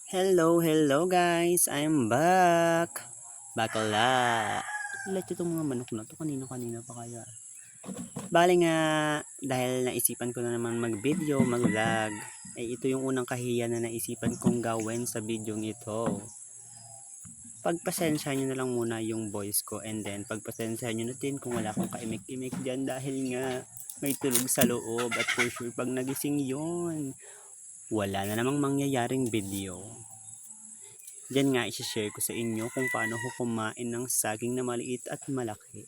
Hello guys, I'm back. Bakla. Ulit itong mga manok na to, kanina pa kaya. Bale nga, dahil naisipan ko na naman mag-video, mag-vlog, ito yung unang kahiya na naisipan kong gawin sa video ito. Pagpasensya nyo na lang muna yung voice ko, and then pagpasensya nyo na din kung wala akong kaimik-imik dyan dahil nga may tulog sa loob, at for sure pag nagising yun, wala na namang mangyayaring video. Diyan nga isi-share ko sa inyo kung paano ko kumain ng saging na maliit at malaki.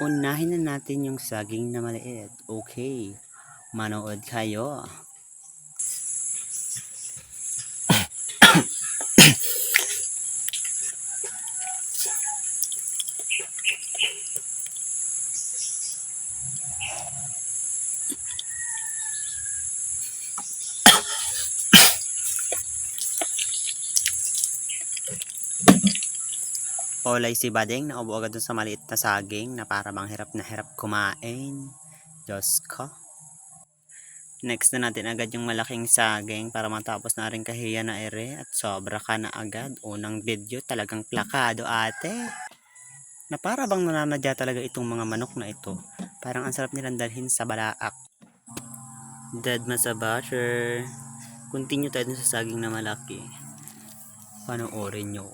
Unahin na natin yung saging na maliit. Okay, manood kayo. Olay si Badeng, naubo agad dun sa maliit na saging na para bang hirap na hirap kumain. Diyos ko. Next na natin agad yung malaking saging para matapos na rin kahiya na ere at sobra ka na agad. Unang video talagang plakado ate. Na para bang nananadya talaga itong mga manok na ito. Parang ang sarap nilang dalhin sa balaak. Dead sa butter. Continue tayo sa saging na malaki. Panoorin nyo.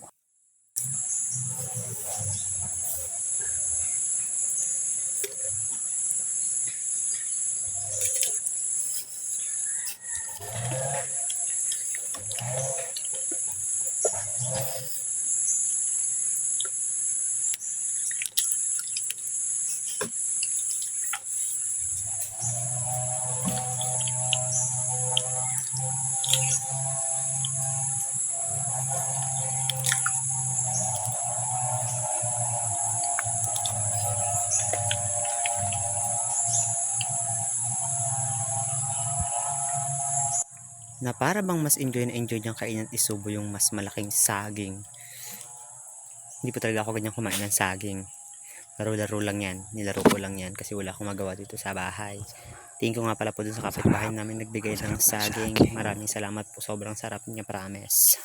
Na para bang mas enjoy niyang kainin at isubo yung mas malaking saging. Hindi po talaga ako ganyan kumain ng saging. Laro-laro lang yan. Nilaro ko lang yan kasi wala akong magawa dito sa bahay. Tingin ko nga pala po dun sa kapitbahay namin nagbigay siya ng saging. Maraming salamat po. Sobrang sarap niya, promise.